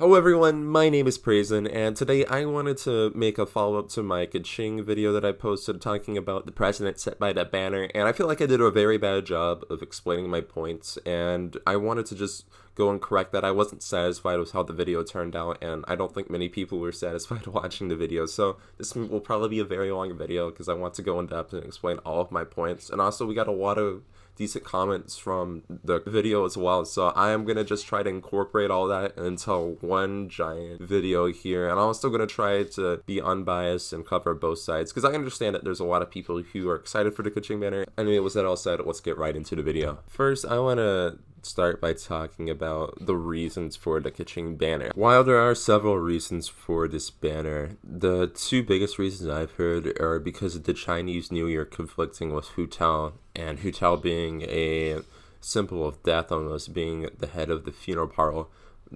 Hello everyone, my name is Prazen, and today I wanted to make a follow-up to my Keqing video that I posted talking about the precedent set by that banner, and I feel like I did a very bad job of explaining my points, and I wanted to just go and correct that. I wasn't satisfied with how the video turned out, and I don't think many people were satisfied watching the video, so this will probably be a very long video because I want to go in depth and explain all of my points, and also we got a lot of decent comments from the video as well, so I am gonna just try to incorporate all that into one giant video here, and I'm also gonna try to be unbiased and cover both sides because I understand that there's a lot of people who are excited for the Keqing Banner. Anyway, with that all said, let's get right into the video. First, I want to start by talking about the reasons for the Keqing Banner. While there are several reasons for this banner, the two biggest reasons I've heard are because of the Chinese New Year conflicting with Hu Tao, and Hu Tao being a symbol of death, almost being the head of the funeral parlor,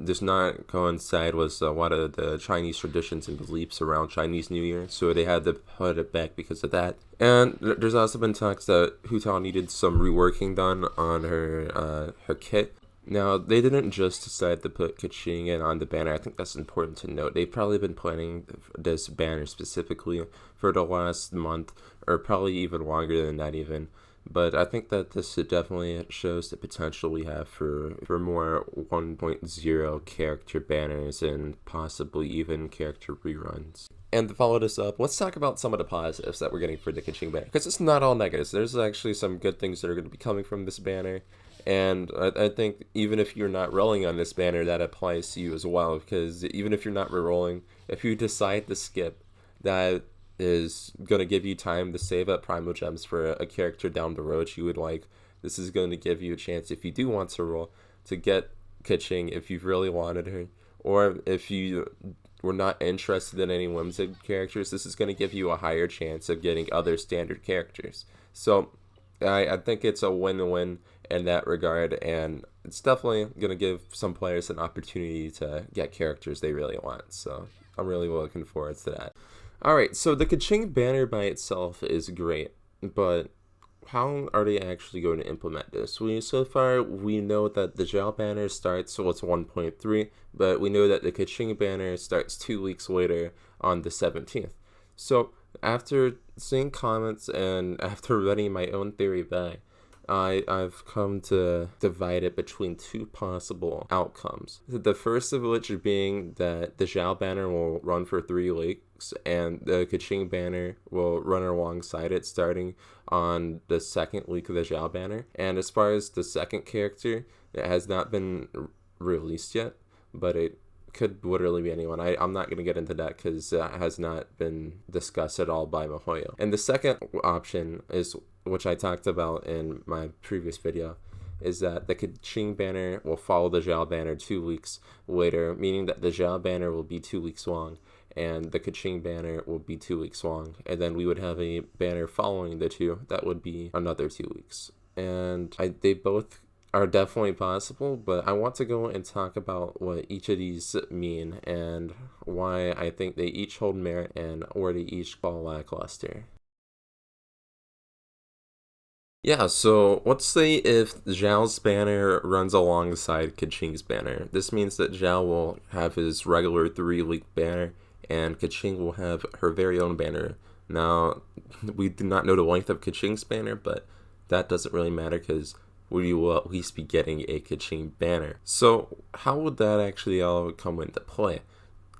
does not coincide with a lot of the Chinese traditions and beliefs around Chinese New Year, so they had to put it back because of that. And there's also been talks that Hu Tao needed some reworking done on her kit. Now, they didn't just decide to put Keqing in on the banner. I think that's important to note. They've probably been planning this banner specifically for the last month, or probably even longer than that even. But I think that this definitely shows the potential we have for more 1.0 character banners and possibly even character reruns. And to follow this up, let's talk about some of the positives that we're getting for the Keqing Banner, because it's not all negatives. There's actually some good things that are going to be coming from this banner, and I think even if you're not rolling on this banner, that applies to you as well, because even if you're not re-rolling, if you decide to skip, that is going to give you time to save up Primal Gems for a character down the road you would like. This is going to give you a chance, if you do want to roll, to get Keqing if you've really wanted her, or if you were not interested in any limited characters, this is going to give you a higher chance of getting other standard characters. So I think it's a win-win in that regard, and it's definitely going to give some players an opportunity to get characters they really want, so I'm really looking forward to that. Alright, so the Keqing Banner by itself is great, but how are they actually going to implement this? So far, we know that the Zhao Banner starts with 1.3, but we know that the Keqing Banner starts 2 weeks later on the 17th. So after seeing comments and after running my own theory back, I've come to divide it between two possible outcomes. The first of which being that the Zhao Banner will run for 3 weeks and the Keqing Banner will run alongside it starting on the 2nd week of the Zhao Banner. And as far as the second character, it has not been released yet, but it could literally be anyone. I'm not going to get into that because that has not been discussed at all by Mihoyo. And the second option is, which I talked about in my previous video, is that the Keqing Banner will follow the Zhao Banner 2 weeks later, meaning that the Zhao Banner will be 2 weeks long and the Keqing Banner will be 2 weeks long, and then we would have a banner following the two that would be another 2 weeks. And they both are definitely possible, but I want to go and talk about what each of these mean and why I think they each hold merit and where they each fall lackluster. Yeah, so let's say if Zhao's banner runs alongside Keqing's banner. This means that Zhao will have his regular 3-week banner and Keqing will have her very own banner. Now, we do not know the length of Keqing's banner, but that doesn't really matter because we will at least be getting a Keqing banner. So how would that actually all come into play?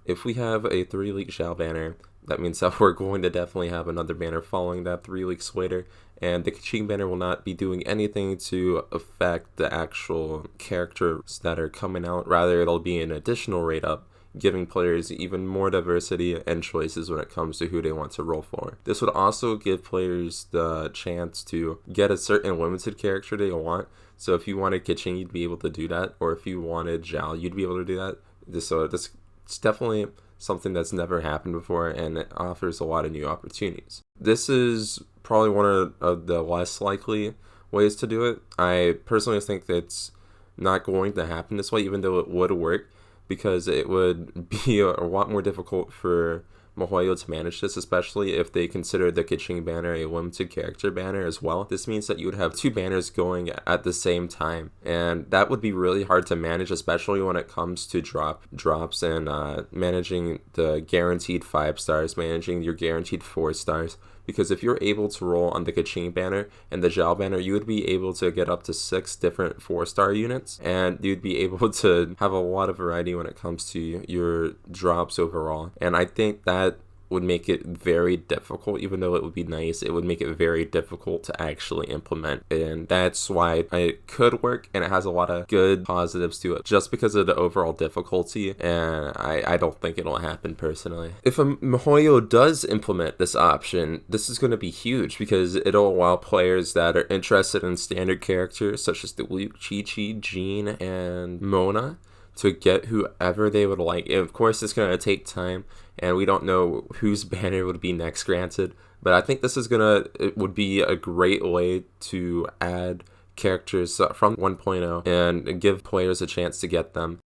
If we have a 3-week Zhao banner, that means that we're going to definitely have another banner following that 3 weeks later, and the Keqing Banner will not be doing anything to affect the actual characters that are coming out. Rather, it'll be an additional rate up, giving players even more diversity and choices when it comes to who they want to roll for. This would also give players the chance to get a certain limited character they want. So if you wanted Keqing, you'd be able to do that, or if you wanted Zhao, you'd be able to do that. So this it's definitely something that's never happened before, and it offers a lot of new opportunities. This is probably one of the less likely ways to do it. I personally think that it's not going to happen this way, even though it would work, because it would be a lot more difficult for MiHoYo to manage this, especially if they consider the Keqing banner a limited character banner as well. This means that you would have 2 banners going at the same time, and that would be really hard to manage, especially when it comes to drops and managing the guaranteed 5 stars, managing your guaranteed 4 stars. Because if you're able to roll on the Keqing banner and the Zhao banner, you would be able to get up to 6 different 4-star units, and you'd be able to have a lot of variety when it comes to your drops overall. And I think that would make it very difficult. Even though it would be nice, it would make it very difficult to actually implement, and that's why it could work, and it has a lot of good positives to it just because of the overall difficulty, and I don't think it'll happen personally. If a MiHoYo does implement this option, this is going to be huge because it'll allow players that are interested in standard characters such as the Luke, Chi-Chi, Jean, and Mona to get whoever they would like. And of course, it's going to take time, and we don't know whose banner would be next granted, but I think this is it would be a great way to add characters from 1.0 and give players a chance to get them.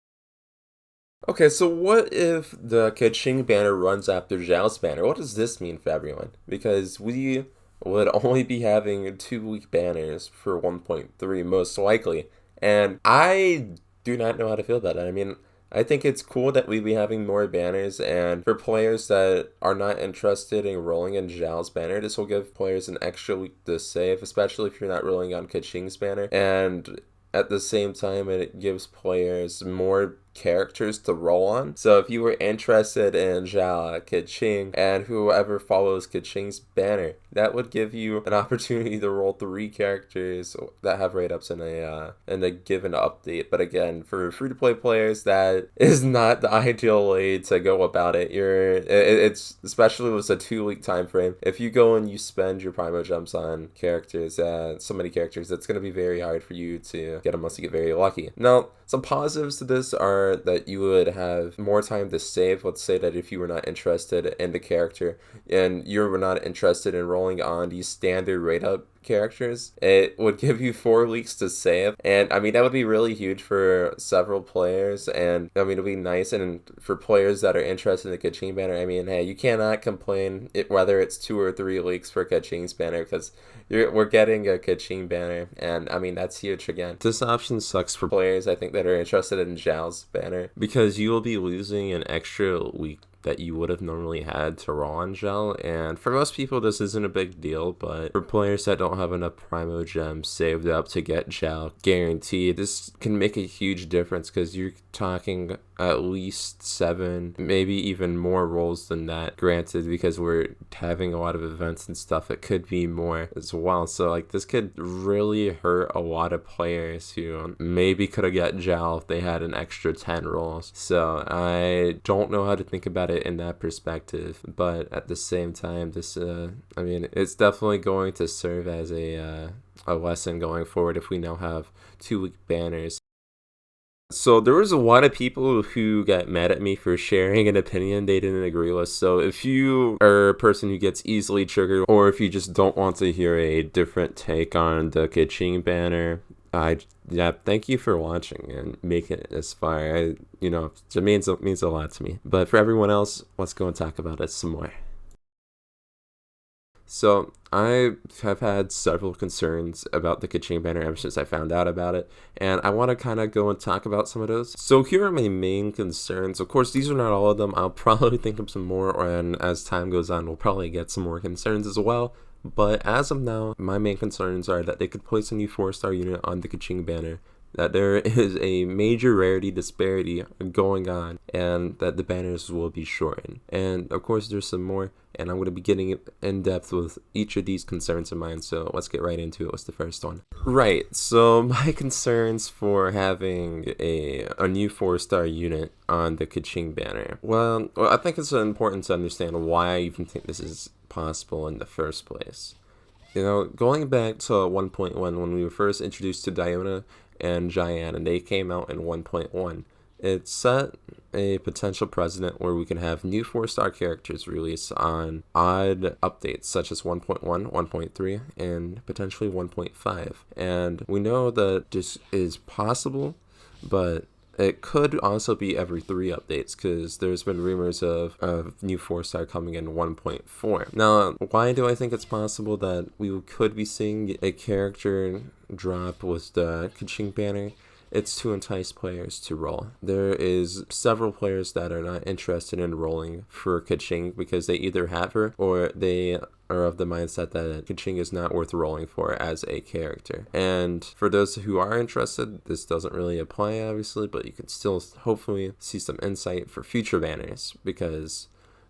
Okay, so what if the Keqing banner runs after Zhao's banner? What does this mean for everyone? Because we would only be having 2 weak banners for 1.3 most likely, and I do not know how to feel about it. I mean, I think it's cool that we'd be having more banners, and for players that are not interested in rolling in Zhao's banner, this will give players an extra week to save, especially if you're not rolling on Keqing's banner. And at the same time, it gives players more characters to roll on. So if you were interested in Zhao, Keqing, and whoever follows Keqing's banner, that would give you an opportunity to roll 3 characters that have rate-ups in a given update. But again, for free-to-play players, that is not the ideal way to go about it. It's especially with a 2-week time frame. If you go and you spend your Primo Gems on characters, so many characters, it's going to be very hard for you to get them unless you get very lucky. Now, some positives to this are that you would have more time to save. Let's say that if you were not interested in the character and you were not interested in rolling on these standard rate up characters, it would give you 4 weeks to save, and I mean that would be really huge for several players, and I mean it'd be nice. And for players that are interested in the Keqing banner, I mean, hey, you cannot complain whether it's 2 or 3 weeks for Keqing's banner, because we're getting a Keqing banner, and I mean that's huge. Again, this option sucks for players I think that are interested in Zhao's banner, because you will be losing an extra week that you would have normally had to roll on Zhao, and for most people this isn't a big deal, but for players that don't have enough Primo Gems saved up to get Zhao guaranteed, this can make a huge difference, because you're talking at least 7, maybe even more rolls than that, granted, because we're having a lot of events and stuff. It could be more as well, so like this could really hurt a lot of players who maybe could have got Zhao if they had an extra 10 rolls. So I don't know how to think about it in that perspective, but at the same time, this I mean, it's definitely going to serve as a lesson going forward if we now have 2 week banners. So there was a lot of people who got mad at me for sharing an opinion they didn't agree with. So if you are a person who gets easily triggered, or if you just don't want to hear a different take on the Keqing banner, thank you for watching and making it this far. It means a lot to me. But for everyone else, let's go and talk about it some more. So I have had several concerns about the Keqing banner ever since I found out about it, and I want to kind of go and talk about some of those. So here are my main concerns. Of course, these are not all of them. I'll probably think of some more, and as time goes on, we'll probably get some more concerns as well. But as of now, my main concerns are that they could place a new 4-star unit on the Keqing banner, that there is a major rarity disparity going on, and that the banners will be shortened. And of course there's some more, and I'm going to be getting in depth with each of these concerns of mine, so let's get right into it. What's the first one? Right, so my concerns for having a new 4-star unit on the Keqing banner. Well, I think it's important to understand why I even think this is possible in the first place. Going back to 1.1, when we were first introduced to Diona and Jian, and they came out in 1.1, it set a potential precedent where we can have new 4-star characters released on odd updates such as 1.1, 1.3, and potentially 1.5. And we know that this is possible, but it could also be every 3 updates, because there's been rumors of new 4-star coming in 1.4. Now, why do I think it's possible that we could be seeing a character drop with the Keqing Banner? It's to entice players to roll. There is several players that are not interested in rolling for Keqing because they either have her or they are of the mindset that Keqing is not worth rolling for as a character. And for those who are interested, this doesn't really apply obviously, but you can still hopefully see some insight for future banners, because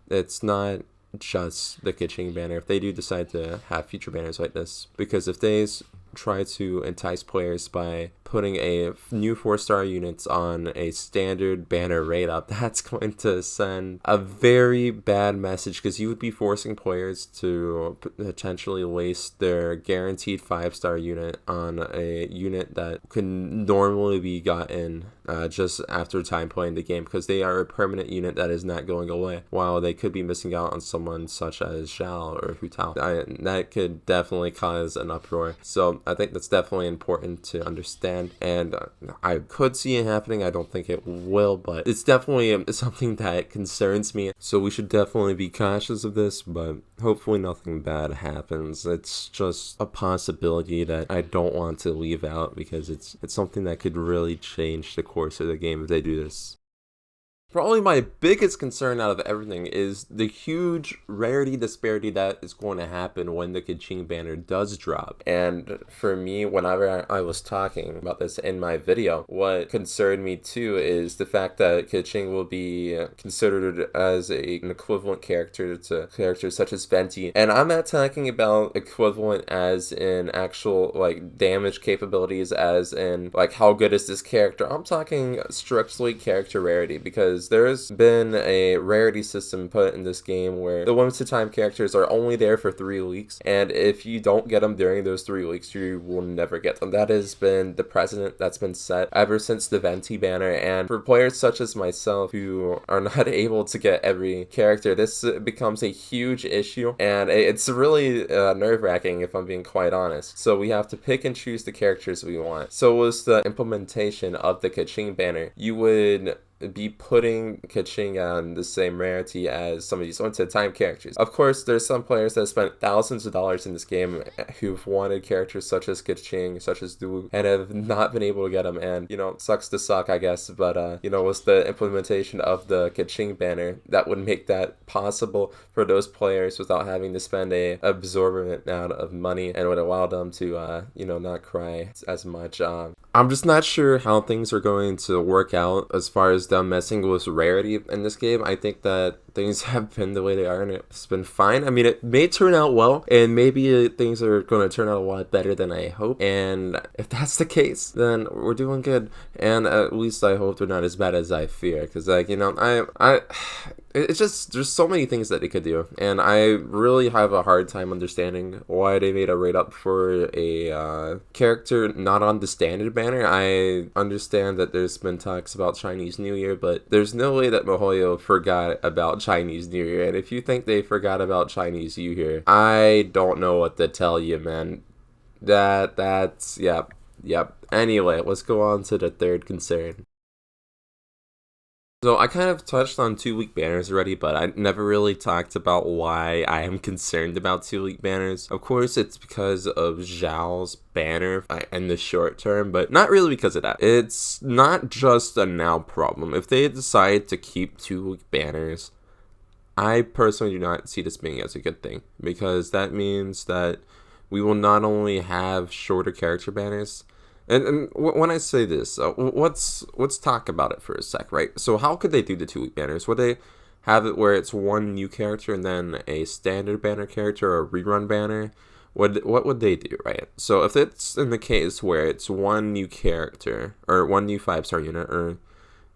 it's not just the Keqing banner if they do decide to have future banners like this, because if they try to entice players by putting a new 4-star units on a standard banner rate up, that's going to send a very bad message, because you would be forcing players to potentially waste their guaranteed 5-star unit on a unit that can normally be gotten just after time playing the game, because they are a permanent unit that is not going away, while they could be missing out on someone such as Zhao or Hu Tao. That could definitely cause an uproar. So I think that's definitely important to understand, and I could see it happening. I don't think it will, but it's definitely something that concerns me. So we should definitely be cautious of this, but hopefully nothing bad happens. It's just a possibility that I don't want to leave out, because it's something that could really change the course of the game if they do this. Probably my biggest concern out of everything is the huge rarity disparity that is going to happen when the Keqing banner does drop. And for me, whenever I was talking about this in my video, what concerned me too is the fact that Keqing will be considered as an equivalent character to characters such as Venti. And I'm not talking about equivalent as in actual like damage capabilities, as in like how good is this character. I'm talking strictly character rarity, because there's been a rarity system put in this game where the limited time characters are only there for 3 weeks, and if you don't get them during those 3 weeks, you will never get them. That has been the precedent that's been set ever since the Venti banner, and for players such as myself who are not able to get every character, this becomes a huge issue, and it's really nerve-wracking if I'm being quite honest. So we have to pick and choose the characters we want. So was the implementation of the Keqing banner. You would be putting Keqing on the same rarity as some of these limited time characters. Of course, there's some players that spent thousands of dollars in this game who've wanted characters such as Keqing, such as Du, and have not been able to get them, and you know, sucks to suck, I guess, but you know, was the implementation of the Keqing banner that would make that possible for those players without having to spend a absorbent amount of money, and would allow them to you know, not cry as much. I'm just not sure how things are going to work out as far as them messing with rarity in this game. I think that things have been the way they are, and it's been fine. I mean, it may turn out well, and maybe things are going to turn out a lot better than I hope. And if that's the case, then we're doing good. And at least I hope they're not as bad as I fear, because like, you know, it's just, there's so many things that they could do, and I really have a hard time understanding why they made a rate up for a character not on the standard banner. I understand that there's been talks about Chinese New Year, but there's no way that MiHoYo forgot about Chinese New Year, and if you think they forgot about Chinese New Year, I don't know what to tell you, man. That's yep. Anyway, let's go on to the third concern. So I kind of touched on 2-week banners already, but I never really talked about why I am concerned about 2-week banners. Of course, it's because of Zhao's banner in the short term, but not really because of that. It's not just a now problem. If they decide to keep 2-week banners, I personally do not see this being as a good thing, because that means that we will not only have shorter character banners. And when I say this, let's talk about it for a sec, right? So how could they do the 2-week banners? Would they have it where it's one new character and then a standard banner character or a rerun banner? What would they do, right? So if it's in the case where it's one new character or one new 5-star unit, or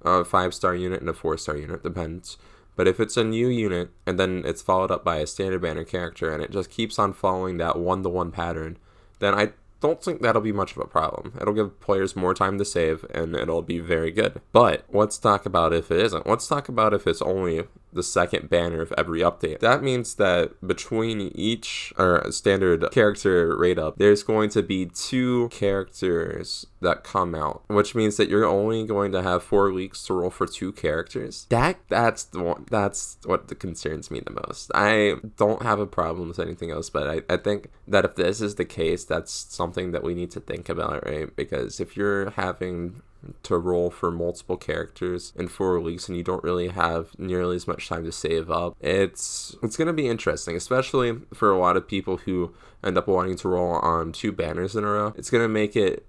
a 5-star unit and a 4-star unit, depends. But if it's a new unit and then it's followed up by a standard banner character and it just keeps on following that 1-to-1 pattern, then I don't think that'll be much of a problem. It'll give players more time to save, and it'll be very good. But let's talk about if it isn't. Let's talk about if it's only the second banner of every update. That means that between each standard character rate up, there's going to be 2 characters that come out, which means that you're only going to have 4 weeks to roll for 2 characters. That's what concerns me the most. I don't have a problem with anything else, but I think that if this is the case, that's something that we need to think about, right? Because if you're having to roll for multiple characters in 4 weeks and you don't really have nearly as much time to save up, it's going to be interesting, especially for a lot of people who end up wanting to roll on 2 banners in a row. It's going to make it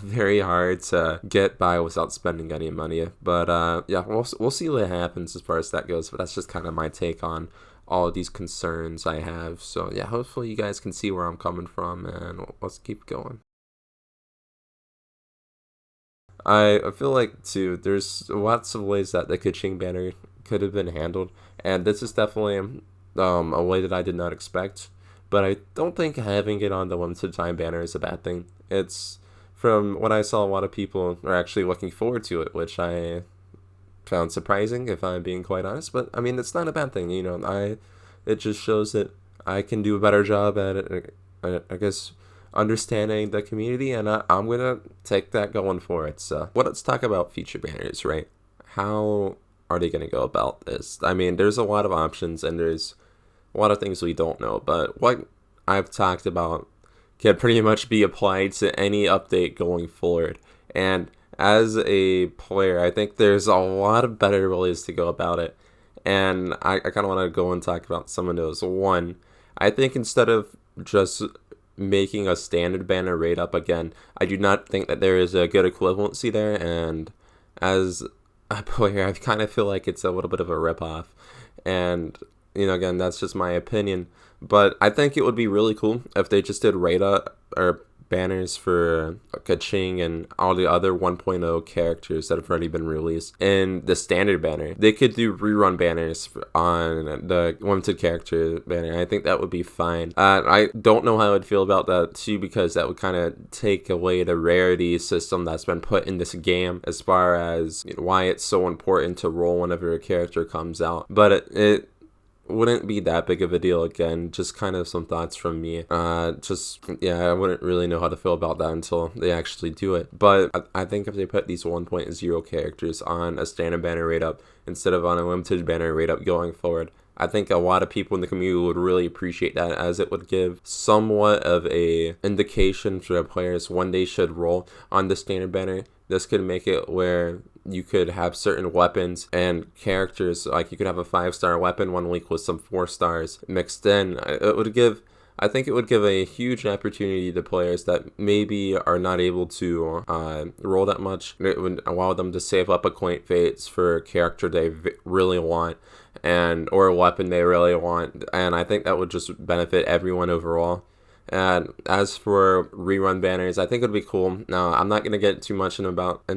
very hard to get by without spending any money. But yeah, we'll see what happens as far as that goes. But that's just kind of my take on all of these concerns I have. So yeah, hopefully you guys can see where I'm coming from, and let's keep going. I feel like, too, there's lots of ways that the Keqing Banner could have been handled, and this is definitely a way that I did not expect, but I don't think having it on the limited time banner is a bad thing. It's, from what I saw, a lot of people are actually looking forward to it, which I found surprising, if I'm being quite honest, but I mean, it's not a bad thing, you know. It just shows that I can do a better job at it, I guess, understanding the community, and I'm gonna take that going for it. So let's talk about future banners, right? How are they gonna go about this? I mean, there's a lot of options and there's a lot of things we don't know, but what I've talked about can pretty much be applied to any update going forward. And as a player, I think there's a lot of better ways to go about it, and I kind of want to go and talk about some of those. One, I think instead of just making a standard banner rate up again, I do not think that there is a good equivalency there, and as a player, I kind of feel like it's a little bit of a ripoff. And, you know, again, that's just my opinion, but I think it would be really cool if they just did rate up or banners for Keqing and all the other 1.0 characters that have already been released in the standard banner. They could do rerun banners on the limited character banner. I think that would be fine. I don't know how I'd feel about that too, because that would kind of take away the rarity system that's been put in this game as far as, you know, why it's so important to roll whenever a character comes out. But it wouldn't be that big of a deal. Again, just kind of some thoughts from me. Yeah, I wouldn't really know how to feel about that until they actually do it. But I think if they put these 1.0 characters on a standard banner rate up instead of on a limited banner rate up going forward, I think a lot of people in the community would really appreciate that, as it would give somewhat of a indication for the players when they should roll on the standard banner. This could make it where you could have certain weapons and characters, like you could have a 5-star weapon 1 week with some 4 stars mixed in. I think it would give a huge opportunity to players that maybe are not able to roll that much. It would allow them to save up Acquaint Fates for a character they really want, or a weapon they really want, and I think that would just benefit everyone overall. And as for rerun banners, I think it would be cool. Now, I'm not going to get too much in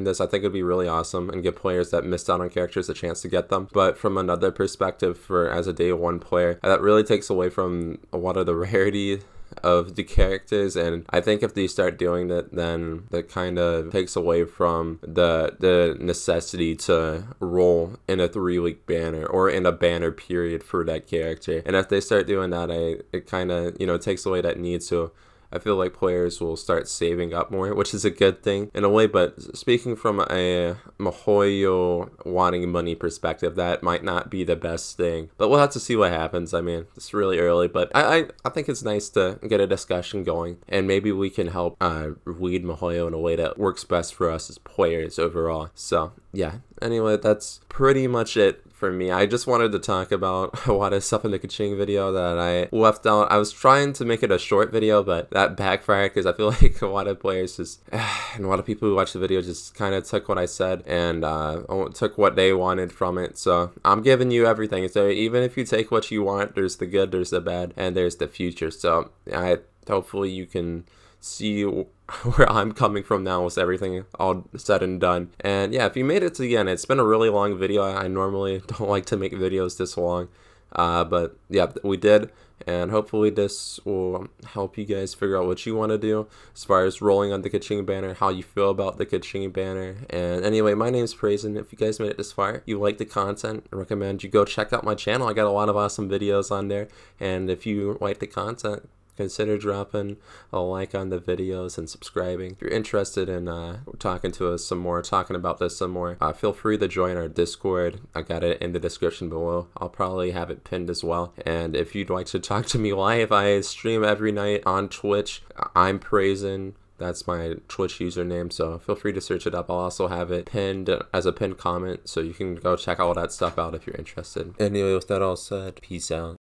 this. I think it would be really awesome and give players that missed out on characters a chance to get them. But from another perspective, as a day 1 player, that really takes away from a lot of the rarity of the characters, and I think if they start doing that, then that kind of takes away from the necessity to roll in a 3-week banner or in a banner period for that character. And if they start doing that, it kind of, you know, takes away that need. So I feel like players will start saving up more, which is a good thing in a way. But speaking from a miHoYo wanting money perspective, that might not be the best thing. But we'll have to see what happens. I mean, it's really early, but I think it's nice to get a discussion going, and maybe we can help lead miHoYo in a way that works best for us as players overall. So yeah, anyway, that's pretty much it for me. I just wanted to talk about a lot of stuff in the Keqing video that I left out. I was trying to make it a short video, but that backfired because I feel like a lot of players and a lot of people who watched the video just kind of took what I said and took what they wanted from it. So I'm giving you everything. So even if you take what you want, there's the good, there's the bad, and there's the future. So hopefully you can see where I'm coming from now with everything all said and done. And yeah, if you made it to the end, it's been a really long video. I normally don't like to make videos this long. But yeah, we did. And hopefully this will help you guys figure out what you want to do as far as rolling on the Keqing Banner, how you feel about the Keqing Banner. And anyway, my name's Prazen. If you guys made it this far, you like the content, I recommend you go check out my channel. I got a lot of awesome videos on there. And if you like the content, consider dropping a like on the videos and subscribing. If you're interested in talking to us some more, talking about this some more, feel free to join our Discord. I got it in the description below. I'll probably have it pinned as well. And if you'd like to talk to me live, I stream every night on Twitch. I'm Prazen. That's my Twitch username, so feel free to search it up. I'll also have it pinned as a pinned comment, so you can go check all that stuff out if you're interested. Anyway, with that all said, peace out.